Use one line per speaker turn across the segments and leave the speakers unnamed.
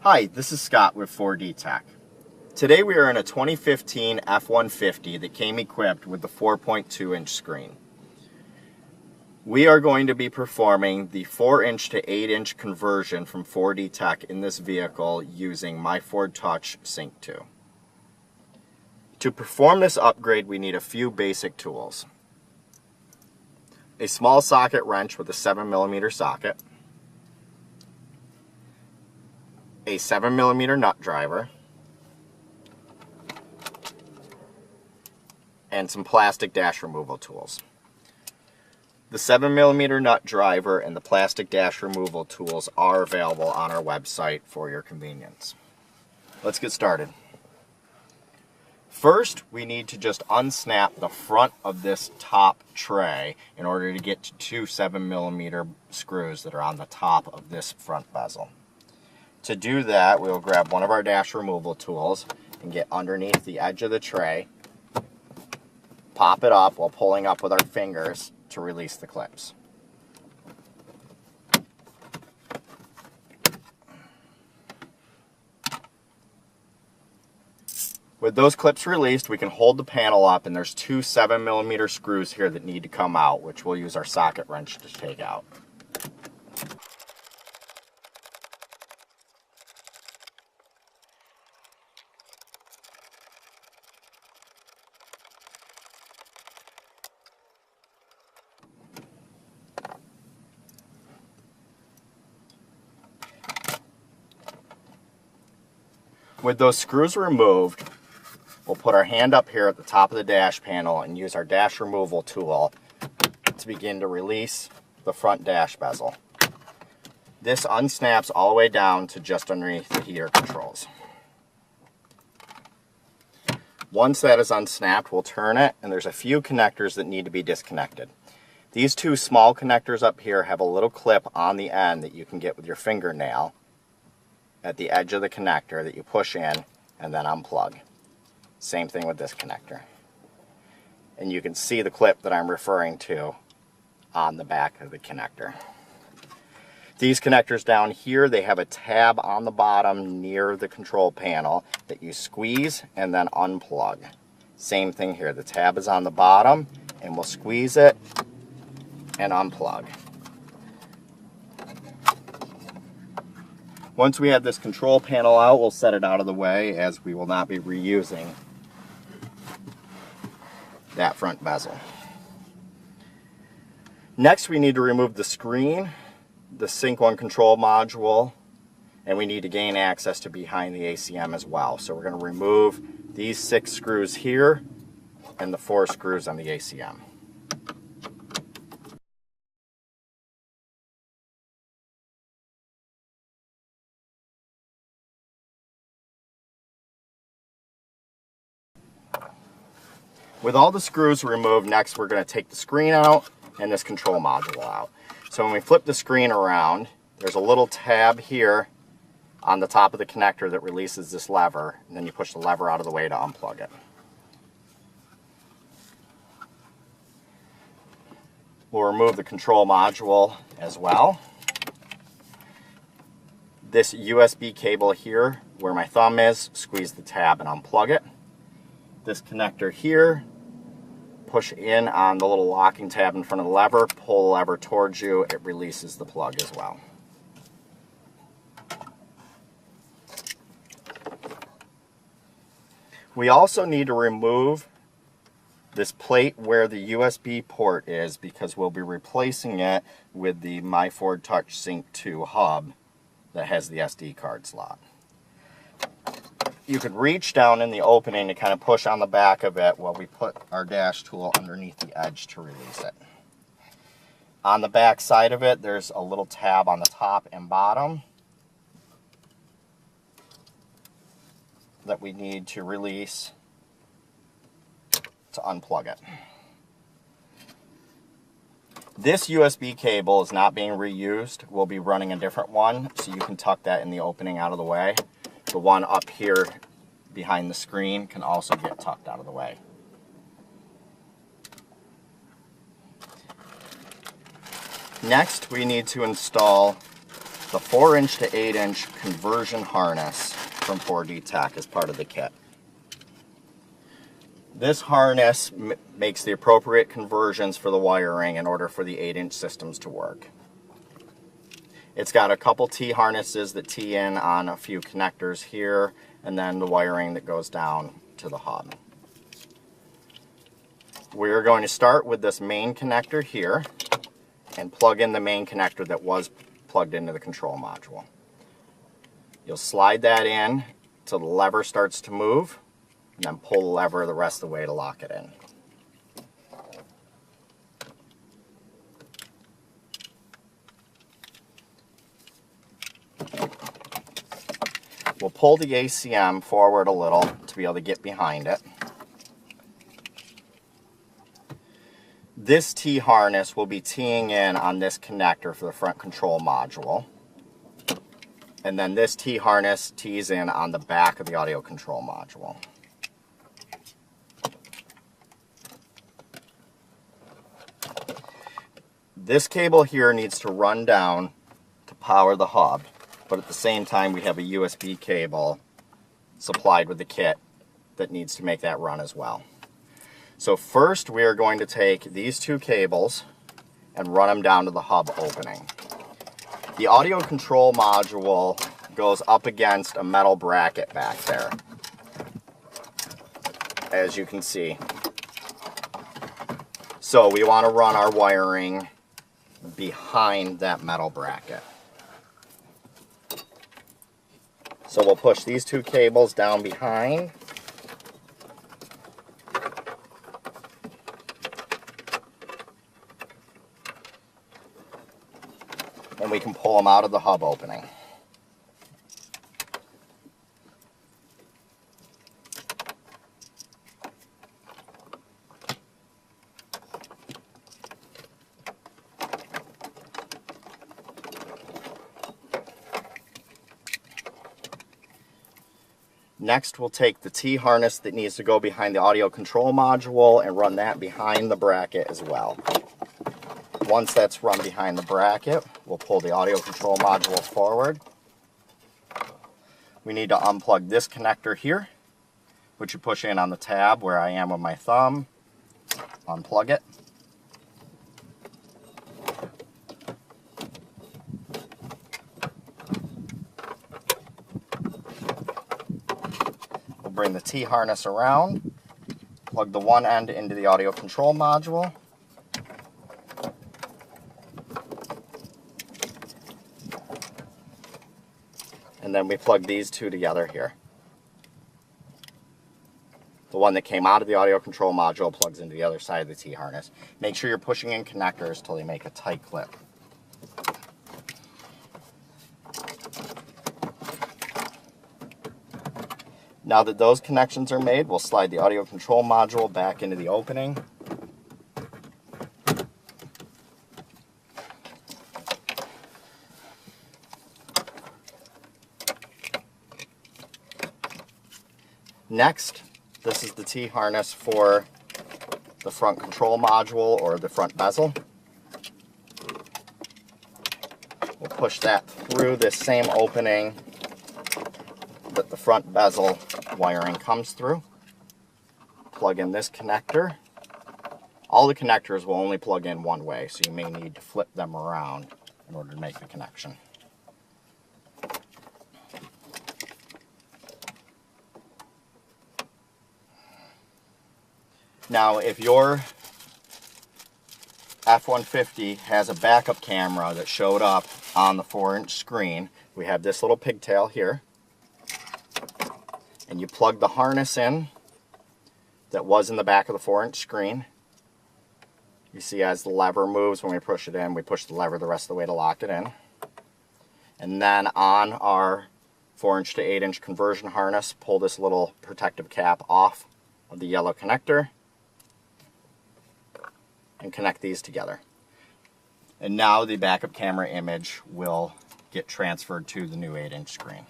Hi, this is Scott with 4D Tech. Today we are in a 2015 F-150 that came equipped with the 4.2-inch screen. We are going to be performing the 4-inch to 8-inch conversion from 4D Tech in this vehicle using my Ford Touch Sync 2. To perform this upgrade, we need a few basic tools. A small socket wrench with a 7mm socket, a 7mm nut driver, and some plastic dash removal tools. The 7mm nut driver and the plastic dash removal tools are available on our website for your convenience. Let's get started. First, we need to just unsnap the front of this top tray in order to get to two 7mm screws that are on the top of this front bezel. To do that, we'll grab one of our dash removal tools and get underneath the edge of the tray, pop it up while pulling up with our fingers to release the clips. With those clips released, we can hold the panel up, and there's two 7mm screws here that need to come out, which we'll use our socket wrench to take out. With those screws removed, we'll put our hand up here at the top of the dash panel and use our dash removal tool to begin to release the front dash bezel. This unsnaps all the way down to just underneath the heater controls. Once that is unsnapped, we'll turn it, and there's a few connectors that need to be disconnected. These two small connectors up here have a little clip on the end that you can get with your fingernail at the edge of the connector that you push in and then unplug. Same thing with this connector. And you can see the clip that I'm referring to on the back of the connector. These connectors down here, they have a tab on the bottom near the control panel that you squeeze and then unplug. Same thing here, the tab is on the bottom and we'll squeeze it and unplug. Once we have this control panel out, we'll set it out of the way as we will not be reusing that front bezel. Next, we need to remove the screen, the Sync 1 control module, and we need to gain access to behind the ACM as well. So we're going to remove these 6 screws here and the 4 screws on the ACM. With all the screws removed, next we're going to take the screen out and this control module out. So when we flip the screen around, there's a little tab here on the top of the connector that releases this lever, and then you push the lever out of the way to unplug it. We'll remove the control module as well. This USB cable here, where my thumb is, squeeze the tab and unplug it. This connector here, push in on the little locking tab in front of the lever, pull the lever towards you, it releases the plug as well. We also need to remove this plate where the USB port is, because we'll be replacing it with the My Ford Touch Sync 2 hub that has the SD card slot. You could reach down in the opening to kind of push on the back of it while we put our dash tool underneath the edge to release it. On the back side of it, there's a little tab on the top and bottom that we need to release to unplug it. This USB cable is not being reused. We'll be running a different one, so you can tuck that in the opening out of the way. The one up here behind the screen can also get tucked out of the way. Next, we need to install The 4-inch to 8-inch conversion harness from 4D Tech is part of the kit. This harness makes the appropriate conversions for the wiring in order for the 8-inch systems to work. It's got a couple T-harnesses that tee in on a few connectors here, and then the wiring that goes down to the hub. We're going to start with this main connector here and plug in the main connector that was plugged into the control module. You'll slide that in till the lever starts to move, and then pull the lever the rest of the way to lock it in. We'll pull the ACM forward a little to be able to get behind it. This T-harness will be teeing in on this connector for the front control module. And then this T-harness tees in on the back of the audio control module. This cable here needs to run down to power the hub, but at the same time we have a USB cable supplied with the kit that needs to make that run as well. So first we are going to take these two cables and run them down to the hub opening. The audio control module goes up against a metal bracket back there, as you can see. So we want to run our wiring behind that metal bracket. So we'll push these two cables down behind. And we can pull them out of the hub opening. Next, we'll take the T-harness that needs to go behind the audio control module and run that behind the bracket as well. Once that's run behind the bracket, we'll pull the audio control module forward. We need to unplug this connector here, which you push in on the tab where I am with my thumb. Unplug it. We'll bring the T-harness around, plug the one end into the audio control module. And then we plug these two together here. The one that came out of the audio control module plugs into the other side of the T-harness. Make sure you're pushing in connectors till they make a tight clip. Now that those connections are made, we'll slide the audio control module back into the opening. Next, this is the T-harness for the front control module or the front bezel. We'll push that through this same opening that the front bezel wiring comes through. Plug in this connector. All the connectors will only plug in one way, so you may need to flip them around in order to make the connection. Now, if your F-150 has a backup camera that showed up on the 4-inch screen, we have this little pigtail here, and you plug the harness in that was in the back of the 4-inch screen. You see as the lever moves when we push it in, we push the lever the rest of the way to lock it in. And then on our 4-inch to 8-inch conversion harness, pull this little protective cap off of the yellow connector and connect these together. And now the backup camera image will get transferred to the new 8-inch screen.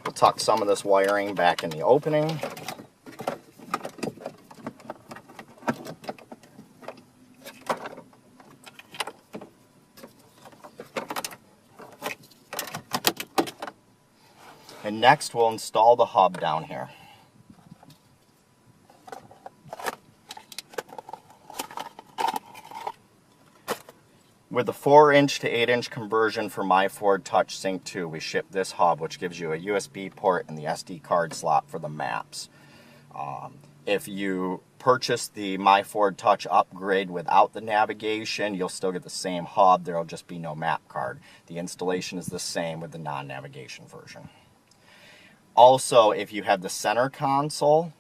We'll tuck some of this wiring back in the opening. And next we'll install the hub down here. With the 4-inch to 8-inch conversion for my Ford Touch Sync 2, we ship this hub, which gives you a USB port and the SD card slot for the maps. If you purchase the My Ford Touch upgrade without the navigation, you'll still get the same hub. There will just be no map card. The installation is the same with the non-navigation version. Also, if you have the center console,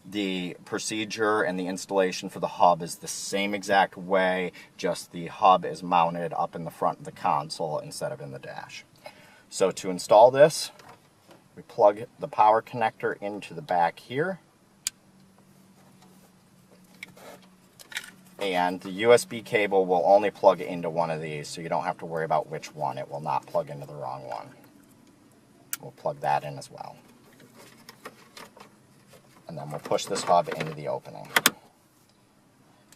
the procedure and the installation for the hub is the same exact way, just the hub is mounted up in the front of the console instead of in the dash. So to install this, we plug the power connector into the back here. And the USB cable will only plug into one of these, so you don't have to worry about which one. It will not plug into the wrong one. We'll plug that in as well. And then we'll push this hub into the opening.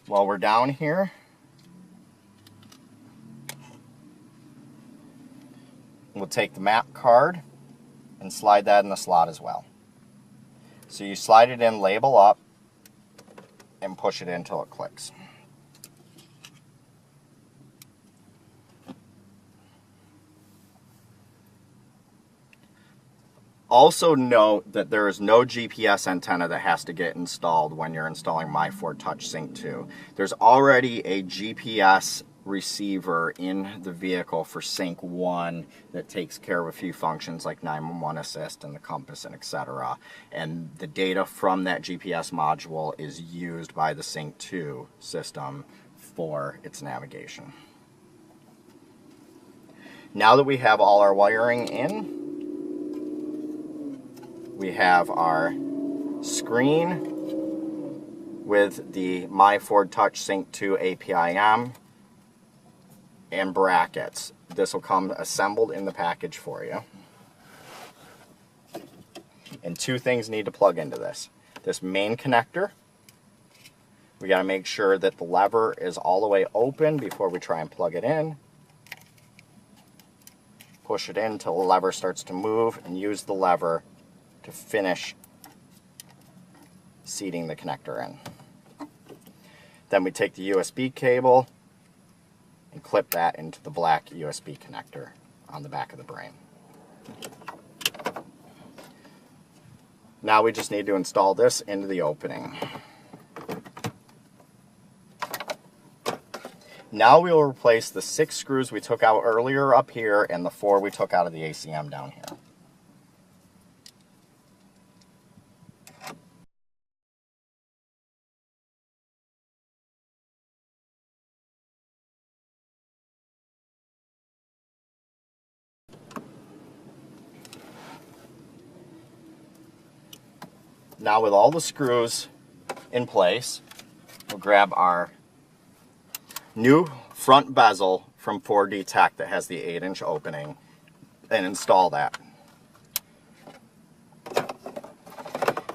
While we're down here, we'll take the map card and slide that in the slot as well. So you slide it in, label up, and push it in until it clicks. Also note that there is no GPS antenna that has to get installed when you're installing My Ford Touch Sync 2. There's already a GPS receiver in the vehicle for Sync 1 that takes care of a few functions like 911 assist and the compass and etc. And the data from that GPS module is used by the Sync 2 system for its navigation. Now that we have all our wiring in, we have our screen with the My Ford Touch Sync 2 API-M and brackets. This will come assembled in the package for you. And two things need to plug into this. This main connector, we got to make sure that the lever is all the way open before we try and plug it in. Push it in until the lever starts to move and use the lever to finish seating the connector in. Then we take the USB cable and clip that into the black USB connector on the back of the brain. Now we just need to install this into the opening. Now we will replace the 6 screws we took out earlier up here and the 4 we took out of the ACM down here. Now with all the screws in place, we'll grab our new front bezel from 4D Tech that has the 8-inch opening and install that.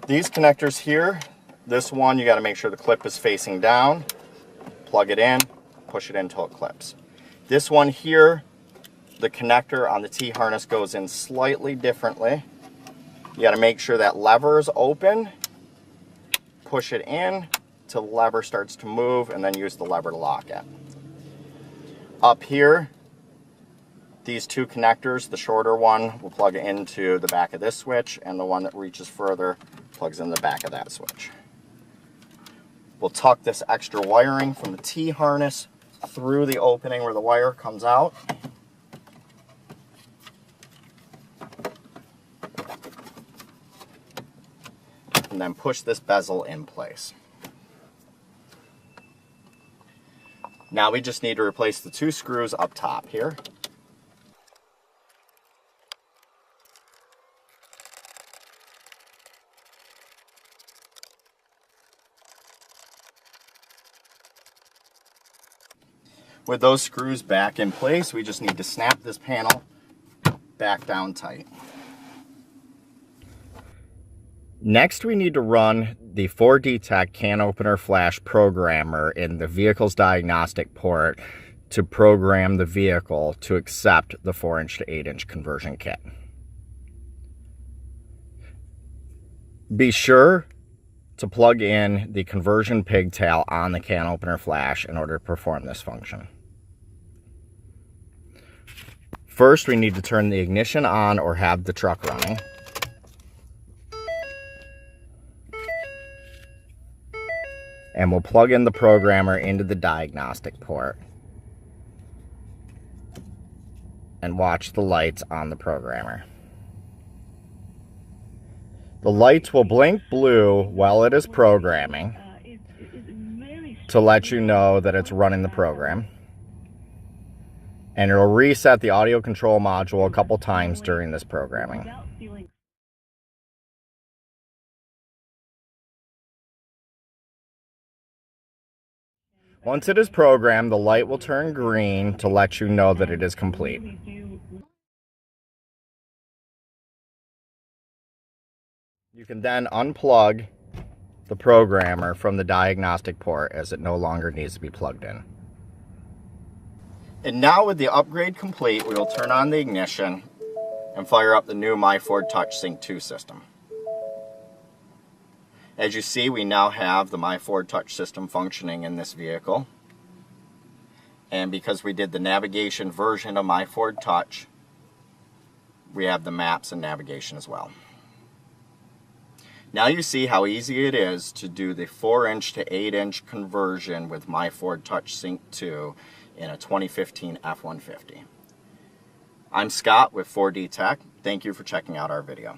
These connectors here, this one you got to make sure the clip is facing down, plug it in, push it in until it clips. This one here, the connector on the T-harness goes in slightly differently. You got to make sure that lever is open, push it in till the lever starts to move, and then use the lever to lock it. Up here, these 2 connectors, the shorter one will plug into the back of this switch, and the one that reaches further plugs in the back of that switch. We'll tuck this extra wiring from the T-harness through the opening where the wire comes out. And then push this bezel in place. Now we just need to replace the 2 screws up top here. With those screws back in place, we just need to snap this panel back down tight. Next, we need to run the 4D Tech can opener flash programmer in the vehicle's diagnostic port to program the vehicle to accept the 4-inch to 8-inch conversion kit. Be sure to plug in the conversion pigtail on the can opener flash in order to perform this function. First, we need to turn the ignition on or have the truck running. And we'll plug in the programmer into the diagnostic port and watch the lights on the programmer. The lights will blink blue while it is programming to let you know that it's running the program. And it'll reset the audio control module a couple times during this programming. Once it is programmed, the light will turn green to let you know that it is complete. You can then unplug the programmer from the diagnostic port as it no longer needs to be plugged in. And now with the upgrade complete, we will turn on the ignition and fire up the new My Ford Touch Sync 2 system. As you see, we now have the My Ford Touch system functioning in this vehicle. And because we did the navigation version of My Ford Touch, we have the maps and navigation as well. Now you see how easy it is to do the 4-inch to 8-inch conversion with My Ford Touch Sync 2 in a 2015 F-150. I'm Scott with 4D Tech. Thank you for checking out our video.